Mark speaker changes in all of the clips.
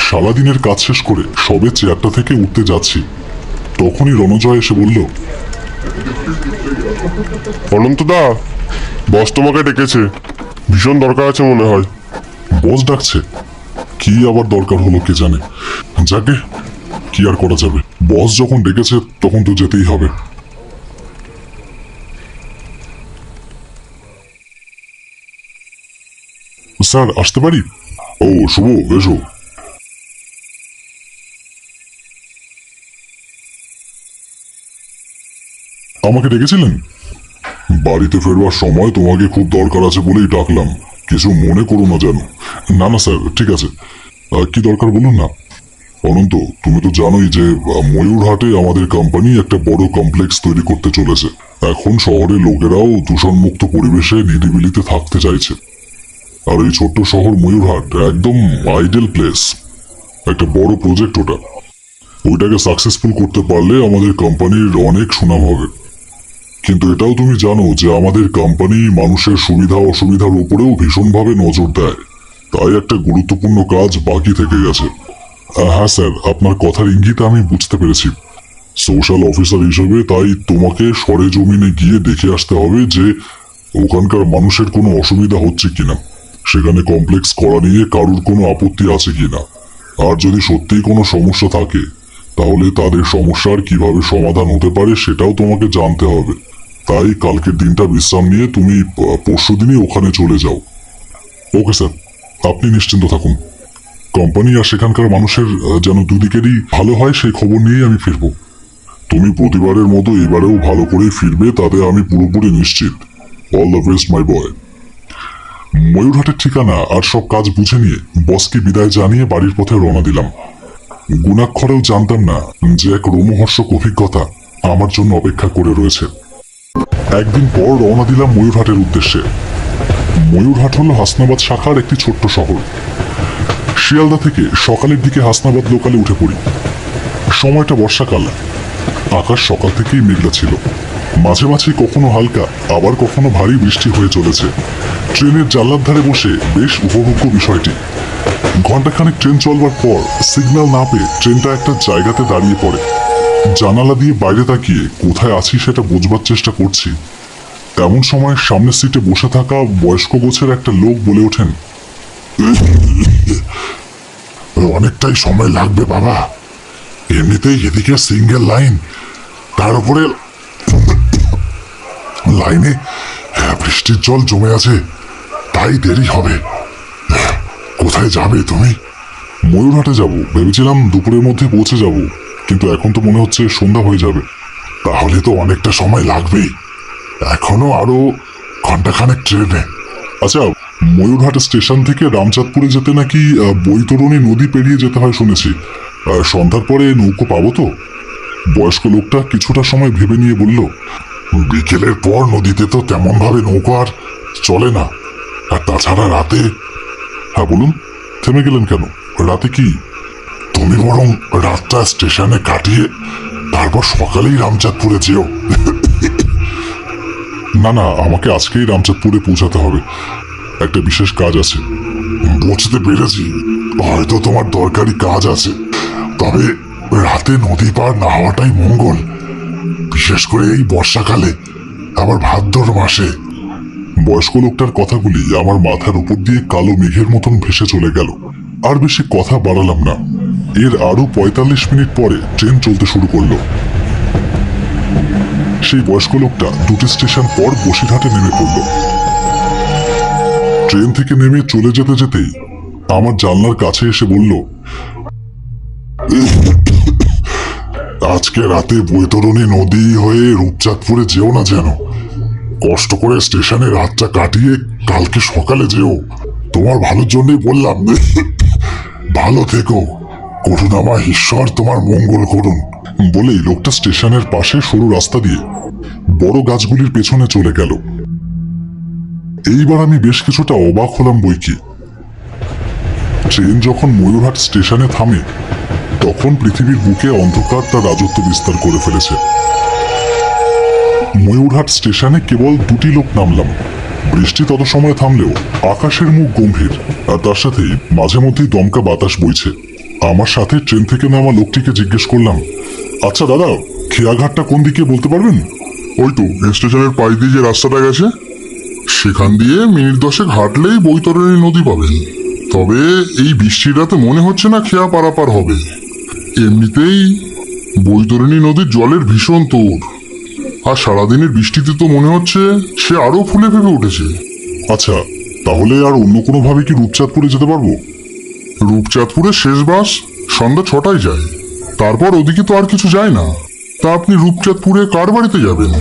Speaker 1: সারাদিনের কাজ শেষ করে সবে চেয়ারটা থেকে উঠতে যাচ্ছি, তখনই রণজয় এসে বলল,
Speaker 2: অনন্তদা, বস তোমাকে ডেকেছে, ভীষণ দরকার আছে মনে হয়।
Speaker 1: বস ডাকছে? কি আবার দরকার হলো কে জানে। যাকে, কি আর করা যাবে, বস যখন ডেকেছে তখন তো যেতেই হবে। স্যার, আসতে পারি? ও শুভ, এসো। আমাকে ডেকেছিলেন? বাড়িতে ফেরবার সময় তোমাকে খুব দরকার আছে বলেই ডাকলাম, কিছু মনে করো না যেন। না না স্যার, ঠিক আছে। কি দরকার বলুন না। অনন্ত, তুমি তো জানোই যে ময়ূরহাটে আমাদের কোম্পানি একটা বড় কমপ্লেক্স তৈরি করতে চলেছে। এখন শহরের লোকেরাও দূষণমুক্ত পরিবেশে নিরিবিলিতে থাকতে চাইছে। আর এই ছোট্ট শহর ময়ূরহাট একদম আইডিয়াল প্লেস। একটা বড় প্রজেক্ট ওটা। ওইটাকে সাকসেসফুল করতে পারলে আমাদের কোম্পানির অনেক সুনাম হবে। কিন্তু এটাও তুমি জানো যে আমাদের কোম্পানি মানুষের সুবিধা অসুবিধার উপরেও ভীষণভাবে নজর দেয়। তাই একটা গুরুত্বপূর্ণ কাজ বাকি থেকে গেছে। হ্যাঁ স্যার, আপনার কথার ইঙ্গিত আমি বুঝতে পেরেছি। সোশ্যাল অফিসার হিসেবে তাই তোমাকে সরেজমিনে গিয়ে দেখে আসতে হবে যে ওখানকার মানুষের কোনো অসুবিধা হচ্ছে কিনা, সেখানে কমপ্লেক্স করা নিয়ে কারুর কোনো আপত্তি আছে কিনা। আর যদি সত্যিই কোনো সমস্যা থাকে তাহলে তাদের সমস্যার কিভাবে সমাধান হতে পারে সেটাও তোমাকে জানতে হবে। তাই কালকের দিনটা বিশ্রাম নিয়ে তুমি পরশুদিনই ওখানে চলে যাও। ওকে স্যার, আপনি নিশ্চিন্ত থাকুন। কোম্পানি আর সেখানকার মানুষের যেন দুদিকেরই ভালো হয় সেই খবর নিয়েই আমি ফিরব। তুমি প্রতিবারের মতো এবারেও ভালো করে ফিরবে তাতে আমি পুরোপুরি নিশ্চিত। অল দ্য বেস্ট মাই বয়। ময়ূরহাটের ঠিকানা আর সব কাজ বুঝে নিয়ে বসকে বিদায় জানিয়ে বাড়ির পথে রওনা দিলাম। গুণাক্ষরেও জানতাম না যে এক রোমহর্ষক অভিজ্ঞতা আমার জন্য অপেক্ষা করে রয়েছে। একদিন পর রওনা দিলাম ময়ূরহাটের উদ্দেশ্যে। ময়ূরহাট হলো হাসনাবাদ শাখার একটি ছোট্ট শহর। শিয়ালদা থেকে সকালের দিকে হাসনাবাদ লোকালে উঠে পড়ি। সময়টা বর্ষাকাল। আকাশ সকাল থেকেই মেঘলা ছিল। মাঝে মাঝে কখনো হালকা আবার কখনো ভারী বৃষ্টি হয়ে চলেছে। ট্রেনের জানলার ধারে বসে বেশ উপভোগ্য বিষয়টি। ঘন্টাখানেক ট্রেন চলবার পর সিগন্যাল না পেয়ে ট্রেনটা একটা জায়গাতে দাঁড়িয়ে পড়ে। জানালা দিয়ে বাইরে তাকিয়ে কোথায় আছি সেটা বোঝবার চেষ্টা করছি। এমন সময় সামনের সিটে বসে থাকা বয়স্ক গোছের একটা লোক বলে ওঠেন, অনেকটাই সময় লাগবে বাবা, এমনিতেই এদিকে সিঙ্গেল লাইন, তার উপরে লাইনে বৃষ্টির জল জমে আছে, তাই দেরি হবে। কোথায় যাবে তুমি? ময়ূরহাটে যাব, ভেবেছিলাম দুপুরের মধ্যে পৌঁছে যাব, কিন্তু এখন তো মনে হচ্ছে সন্ধ্যা হয়ে যাবে। তাহলে তো অনেকটা সময় লাগবেই, এখনো আরো ঘন্টাখানেক ট্রেনে। আচ্ছা, ময়ূরহাট স্টেশন থেকে রামচাঁদপুরে যেতে নাকি বৈতরণী নদী পেরিয়ে যেতে হয় শুনেছি। সন্ধ্যার পরে নৌকো পাবো তো? বয়স্ক লোকটা কিছুটা সময় ভেবে নিয়ে বলল, বিকেলের পর নদীতে তো তেমন ভাবে নৌকো আর চলে না, আর তাছাড়া রাতে। হ্যাঁ বলুন, থেমে গেলেন কেন? রাতে কি? তুমি বরং রাতটা স্টেশনে কাটিয়ে তারপর সকালেই রামচাঁদপুরে যেও। না না, আমাকে আজকেই রামচাঁদপুরে পৌঁছাতে হবে, একটা বিশেষ কাজ আছে। বুঝতে পেরেছি, হয়তো তোমার দরকারি কাজ আছে, তবে রাতে নদী পার না হওয়াটাই মঙ্গল, বিশেষ করে এই বর্ষাকালে, আবার ভাদ্র মাসে। বয়স্ক লোকটার কথাগুলি আমার মাথার উপর দিয়ে কালো মেঘের মতন ভেসে চলে গেল। আর বেশি কথা বাড়ালাম না। এর আরো ৪৫ মিনিট পরে ট্রেন চলতে শুরু করলো। সেই বয়স্ক লোকটা দুটি স্টেশন পর বসিরহাটে নেমে পড়ল। ট্রেন থেকে নেমে চলে যেতে যেতেই আমার জানলার কাছে এসে বলল, আজকে রাতে বৈতরণী নদী হয়ে রূপচাঁদপুরে যেও না যেন, কষ্ট করে স্টেশনে রাতটা কাটিয়ে কালকে সকালে যেও, তোমার ভালোর জন্যই বললাম। ভালো থেকো, করুণাময় ঈশ্বর তোমার মঙ্গল করুন। বলেই লোকটা স্টেশনের পাশে সরু রাস্তা দিয়ে বড় গাছগুলির পেছনে চলে গেল। এইবার আমি বেশ কিছুটা অবাক হলাম বইকি। ট্রেন যখন ময়ূরহাট স্টেশনে থামে তখন পৃথিবীর বুকে অন্ধকার তার রাজত্ব বিস্তার করে ফেলেছে। ময়ূরহাট স্টেশনে কেবল দুটি লোক নামলাম। বৃষ্টি তত সময় থামলেও আকাশের মুখ গম্ভীর, আর তার সাথেই মাঝে মধ্যেই দমকা বাতাস বইছে। আমার সাথে ট্রেন থেকে নামা লোকটিকে জিজ্ঞেস করলাম, আচ্ছা দাদা, খেয়াঘাটটা কোন দিকে বলতে পারবেন?
Speaker 2: ওই তো স্টেশনের পাশ দিয়ে যে রাস্তাটা গেছে, সেখান দিয়ে মিনিট 10 হাঁটলেই বৈতরণী নদী পাবেন। তবে এই বৃষ্টির রাতে মনে হচ্ছে না খেয়া পারাপার হবে। এমনিতেই বৈতরণী নদীর জলের ভীষণ তোড়, আর সারাদিনের বৃষ্টিতে তো মনে হচ্ছে সে আরো ফুলে ফেপে উঠেছে।
Speaker 1: আচ্ছা, তাহলে আর অন্য কোনোভাবে কি রূপচাঁদপুরে যেতে পারবো?
Speaker 2: রূপচাঁদপুরের শেষ বাস সন্ধ্যা 6টায় যায়, তারপর ওদিকে তো আর কিছু যায় না। তা আপনি রূপচাঁদপুরে কার বাড়িতে যাবেন?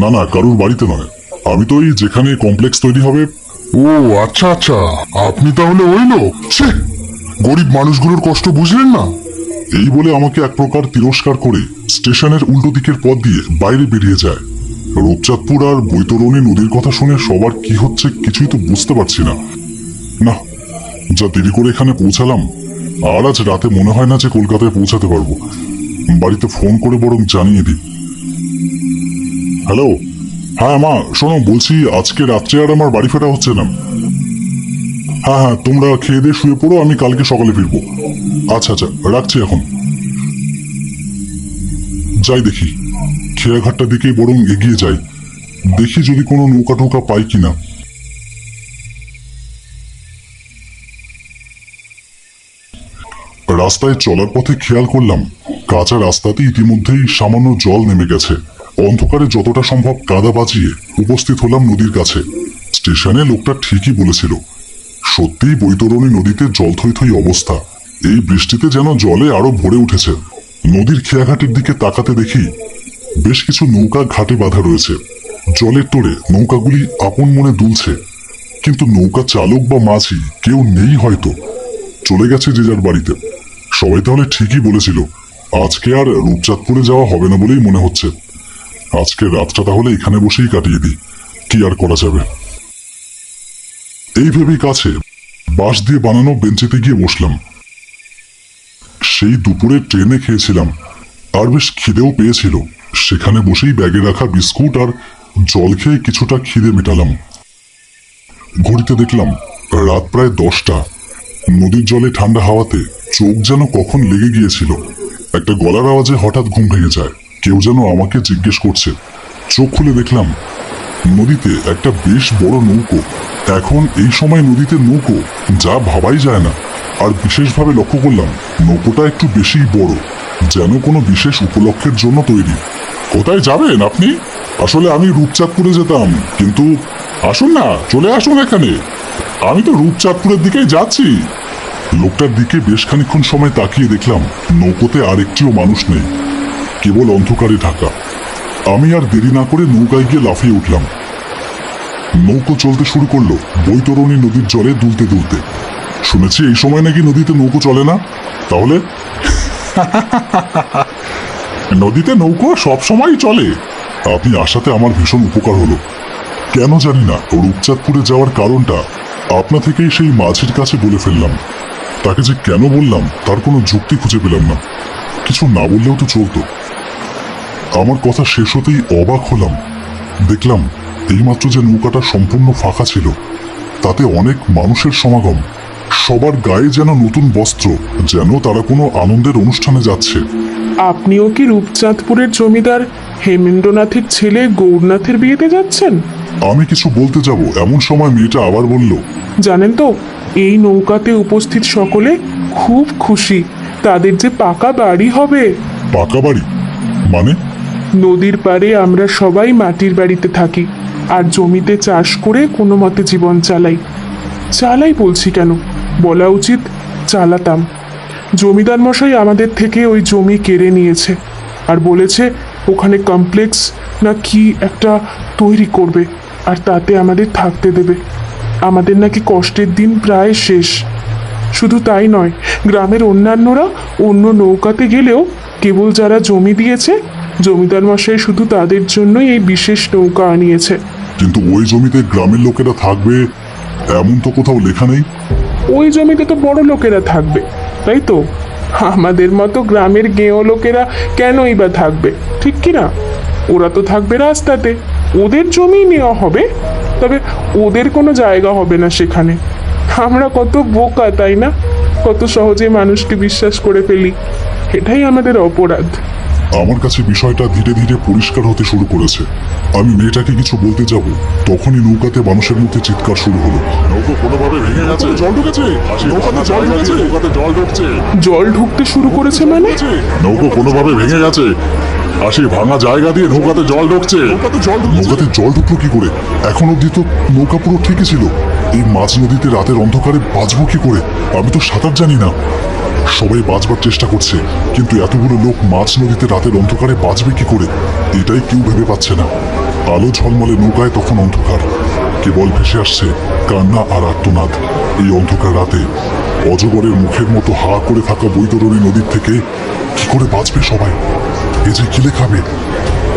Speaker 1: না না, কারুর বাড়িতে নয়, আমি তো ওই যেখানে কমপ্লেক্স তৈরি হবে।
Speaker 2: ও আচ্ছা আচ্ছা, আপনি তাহলে ওই লোক। ছে, গরিব মানুষগুলোর কষ্ট বুঝলেন না।
Speaker 1: এই বলে আমাকে এক প্রকার তিরস্কার করে স্টেশনের উল্টো দিকের পথ দিয়ে বাইরে বেরিয়ে যায়। রূপচাঁদপুর আর বৈতরণী নদীর কথা শুনে সবার কি হচ্ছে কিছুই তো বুঝতে পারছি না। না, যা দেরি করে এখানে পৌঁছালাম, আর আজ রাতে মনে হয় না যে কলকাতায় পৌঁছাতে পারবো। বাড়িতে ফোন করে বরং জানিয়ে দিই। হ্যালো, হ্যাঁ মা, শোনো, বলছি আজকে রাত্রে আর আমার বাড়ি ফেরা হচ্ছে না। হ্যাঁ হ্যাঁ, তোমরা খেয়ে দিয়ে শুয়ে পড়ো, আমি কালকে সকালে ফিরবো। আচ্ছা আচ্ছা, রাখছি এখন। যাই দেখি, খেয়াঘাটটার দিকেই বরং এগিয়ে যাই, দেখি যদি কোনো নৌকা টোকা পাই কিনা। রাস্তায় চলার পথে খেয়াল করলাম কাঁচা রাস্তাতে ইতিমধ্যেই সামান্য জল নেমে গেছে। অন্ধকারে যতটা সম্ভব কাদা বাজিয়ে উপস্থিত হলাম নদীর কাছে। স্টেশনে লোকটা ঠিকই বলেছিল, সত্যিই বৈতরণী নদীতে জল থই থই অবস্থা। এই বৃষ্টিতে যেন জলে আরো ভরে উঠেছে। নদীর খেয়াঘাটের দিকে তাকাতে দেখি বেশ কিছু নৌকা ঘাটে বাঁধা রয়েছে। জলের তোড়ে নৌকাগুলি আপন মনে দুলছে, কিন্তু নৌকা চালক বা মাঝি কেউ নেই, হয়তো চলে গেছে যে যার বাড়িতে। সবাই তাহলে ঠিকই বলেছিল, আজকে আর রূপচাঁদপুরে যাওয়া হবে না বলেই মনে হচ্ছে। আজকে রাতটা তাহলে এখানে বসেই কাটিয়ে দিই, কি আর করা যাবে। এই ভেবেই কাছে বাঁশ দিয়ে বানানো বেঞ্চিতে গিয়ে বসলাম। সেই দুপুরে ট্রেনে খেয়েছিলাম, আর বেশ খিদেও পেয়েছিল। সেখানে বসেই ব্যাগে রাখা বিস্কুট আর জল খেয়ে কিছুটা খিদে মেটালাম। ঘড়িতে দেখলাম রাত প্রায় 10টা। নদীর জলে ঠান্ডা হাওয়াতে চোখ যেন কখন লেগে গিয়েছিল। একটা গলার আওয়াজে হঠাৎ ঘুম ভেঙে যায়। কেউ যেন আমাকে জিজ্ঞেস করছে। চোখ খুলে দেখলাম নদীতে একটা বেশ বড় নৌকো। এখন এই সময় নদীতে নৌকো যা ভাবাই যায় না। আর বিশেষভাবে লক্ষ্য করলাম নৌকোটা একটু বেশি বড়, যেন কোনো বিশেষ উপলক্ষের জন্য তৈরি। কোথায় যাবেন আপনি? আসলে আমি রূপচাঁদপুরে যেতাম, কিন্তু আসুন না, চলে আসুন এখানে, আমি তো রূপচাঁদপুরের দিকেই যাচ্ছি। লোকটার দিকে বেশ খানিকক্ষণ সময় তাকিয়ে দেখলাম নৌকোতে আরেকটিও মানুষ নেই, কেবল অন্ধকারে ঢাকা। আমি আর দেরি না করে নৌকায় গিয়ে লাফিয়ে উঠলাম। নৌকো চলতে শুরু করলো বৈতরণী নদীর জলে দুলতে দুলতে। শুনেছি এই সময় নাকি নদীতে নৌকো চলে না, তাহলে নদীতে নৌকো সব সময় চলে। আপনি আসাতে আমার ভীষণ উপকার হলো। কেন জানি না রূপচাঁদপুরে যাওয়ার কারণটা আপনা থেকেই সেই মাঝির কাছে বলে ফেললাম। তাকে যে কেন বললাম তার কোনো যুক্তি খুঁজে পেলাম না। কিছু না বললেও তো চলতো। আমার কথা শেষ হতেই অবাক হলাম। দেখলাম এইমাত্র যে নৌকাটা সম্পূর্ণ ফাঁকা ছিল, তাতে অনেক মানুষের সমাগম। সবার গায়ে যেন নতুন বস্ত্র, যেন তারা কোনো আনন্দের অনুষ্ঠানে যাচ্ছে।
Speaker 3: আপনিও কি রূপচাঁদপুরের জমিদার হেমেন্দ্রনাথের ছেলে গৌরনাথের বিয়েতে যাচ্ছেন?
Speaker 1: আমি কিছু বলতে যাব এমন সময় মেয়েটা আবার বলল,
Speaker 3: জানেন তো, এই নৌকাতে উপস্থিত সকলে খুব খুশি, তাদের যে পাকা বাড়ি হবে।
Speaker 1: পাকা বাড়ি মানে?
Speaker 3: নদীর পাড়ে আমরা সবাই মাটির বাড়িতে থাকি, আর জমিতে চাষ করে কোনো মতে জীবন চালাই বলছি কেন, বলা উচিত চালাতাম। জমিদার মশাই আমাদের থেকে ওই জমি কেড়ে নিয়েছে, আর বলেছে ওখানে কমপ্লেক্স না কি একটা তৈরি করবে, আর তাতে আমাদের থাকতে দেবে। আমাদের নাকি কষ্টের দিন প্রায় শেষ। শুধু তাই নয়, গ্রামের অন্যান্যরা অন্য নৌকাতে গেলেও কেবল যারা জমি দিয়েছে, জমিদার মশাই শুধু তাদের জন্যই এই বিশেষ নৌকা আনিয়েছে।
Speaker 1: কিন্তু ওই জমিতে গ্রামের লোকেরা থাকবে এমন তো কোথাও লেখা নেই।
Speaker 3: ওই জমিতে তো বড় লোকেরা থাকবে, তাই তো? আমাদের মতো গ্রামের গেঁয়ো লোকেরা কেনই বা থাকবে, ঠিক কি না? ওরা তো থাকবে রাস্তাতে, ওদের জমি নেওয়া হবে, তবে ওদের কোনো জায়গা হবে না সেখানে। আমরা কত বোকা, তাই না? কত সহজে মানুষকে বিশ্বাস করে ফেলি, এটাই আমাদের অপরাধ।
Speaker 1: আমার কাছে বিষয়টা ধীরে ধীরে পরিষ্কার হতে শুরু করেছে। আমি মেয়েটাকে কিছু বলতে যাব, তখনই নৌকাতে মানুষের মধ্যে চিৎকার শুরু হলো। নৌকো কোনোভাবে ভেঙে গেছে, জল ঢুকেছে, নৌকাতে জল ঢুকেছে, নৌকাতে জল ঢুকছে,
Speaker 3: জল ঢুকতে শুরু করেছে মানে?
Speaker 1: নৌকো কোনোভাবে ভেঙে গেছে, ভাঙা জায়গা দিয়ে নৌকাতে জল ঢুকছে। নৌকাতে জল ঢুকলো কি করে? এখন অব্দি তো নৌকা পুরো ঠিকই ছিল। এই মাঝ নদীতে রাতের অন্ধকারে বাঁচবো কি করে? আমি তো সাঁতার জানি না। সবাই বাঁচবার চেষ্টা করছে, কিন্তু এতগুলো লোক মাঝ নদীতে রাতের অন্ধকারে বাঁচবে কি করে, এটাই কেউ ভেবে পাচ্ছে না। আলো ঝলমলে নৌকায় তখন অন্ধকার, কেবল ভেসে আসছে কান্না আর আর্তনাদ। এই অন্ধকার রাতে অজগরের মুখের মতো হা করে থাকা বৈতরণী নদীর থেকে কি করে বাঁচবে সবাই? এ যে গিলে খাবে,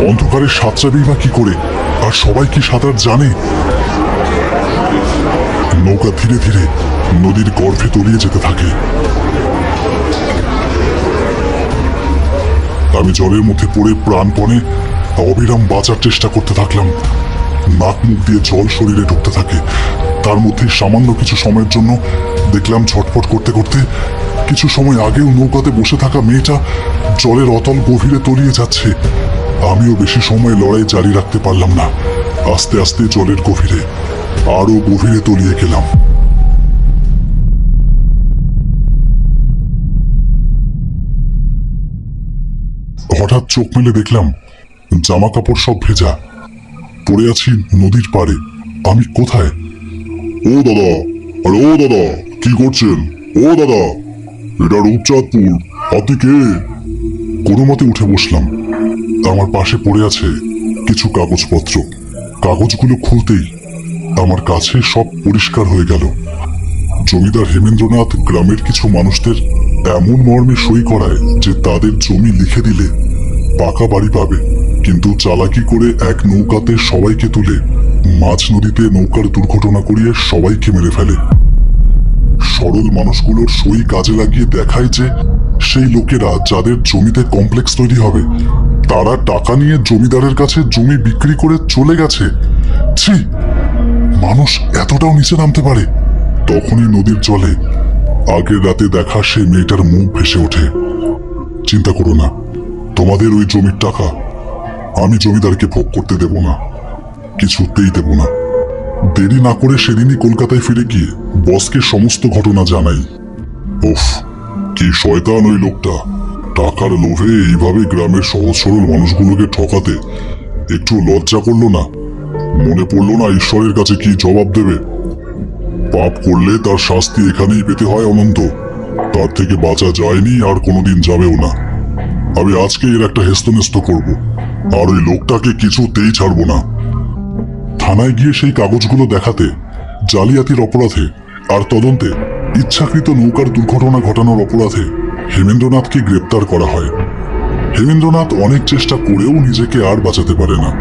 Speaker 1: অন্ধকারে সাঁতরাবেই বা কি করে? আর সবাই কি সাঁতার জানে? নৌকা ধীরে ধীরে নদীর গর্ভে তলিয়ে যেতে থাকে। আমি জলের মধ্যে পড়ে প্রাণপণে অবিরাম বাঁচার চেষ্টা করতে থাকলাম। নাক মুখ দিয়ে জল শরীরে ঢুকতে থাকে। তার মধ্যে সামান্য কিছু সময়ের জন্য দেখলাম ছটফট করতে করতে কিছু সময় আগেও নৌকাতে বসে থাকা মেয়েটা জলের অতল গভীরে তলিয়ে যাচ্ছে। আমিও বেশি সময় লড়াই জারি রাখতে পারলাম না। আস্তে আস্তে জলের গভীরে, আরো গভীরে তলিয়ে গেলাম। হঠাৎ চোখ মেলে দেখলাম জামা কাপড় সব ভেজা, পড়ে আছি নদীর পাড়ে। আমি কোথায়? ও দাদা, আরে ও দাদা, কি করছেন? ও দাদা, এটা রূপচাঁদপুর, আপনি কে? কোনো মতে উঠে বসলাম। আমার পাশে পড়ে আছে কিছু কাগজপত্র। কাগজগুলো খুলতেই আমার কাছে সব পরিষ্কার হয়ে গেল। জমিদার হেমেন্দ্রনাথ গ্রামের কিছু মানুষদের এমন মর্মে সই করায় যে তাদের জমি লিখে দিলে পাকা বাড়ি পাবে, কিন্তু চালাকি করে এক নৌকাতে সবাইকে তুলে মাঝ নদীতে নৌকার দুর্ঘটনা করিয়ে সবাইকে মেরে ফেলে। সরল মানুষগুলোর সই কাজে লাগিয়ে দেখায় যে সেই লোকেরা যাদের জমিতে কমপ্লেক্স তৈরি হবে তারা টাকা নিয়ে জমিদারের কাছে জমি বিক্রি করে চলে গেছে। ছি, মানুষ এতটাও নিচে নামতে পারে? তখনই নদীর জলে আগের রাতে দেখা সেই মেয়েটার মুখ ভেসে ওঠে। চিন্তা করো না, তোমাদের ওই জমির টাকা আমি জমিদারকে ভোগ করতে দেব না, কিছুতেই দেব না। দেরি না করে সেদিনই কলকাতায় ফিরে গিয়ে বসকে সমস্ত ঘটনা জানাই। উফ, কি শয়তান ওই লোকটা! টাকার লোভে এইভাবে গ্রামের সহজ সরল মানুষগুলোকে ঠকাতে একটু লজ্জা করলো না? মনে পড়লো না ঈশ্বরের কাছে কি জবাব দেবে? পাপ করলে তার শাস্তি এখানেই পেতে হয় অনন্ত, তার থেকে বাঁচা যায়নি আর কোনোদিন যাবেও না। আমি আজকে এর একটা হেস্তনেস্ত করব, আর ওই লোকটাকে কিছুতেই ছাড়বো না। থানায় গিয়ে সেই কাগজগুলো দেখাতে জালিয়াতির অপরাধে আর তদন্তে ইচ্ছাকৃত নৌকার দুর্ঘটনা ঘটানোর অপরাধে হেমেন্দ্রনাথকে গ্রেপ্তার করা হয়। হেমেন্দ্রনাথ অনেক চেষ্টা করেও নিজেকে আর বাঁচাতে পারে না।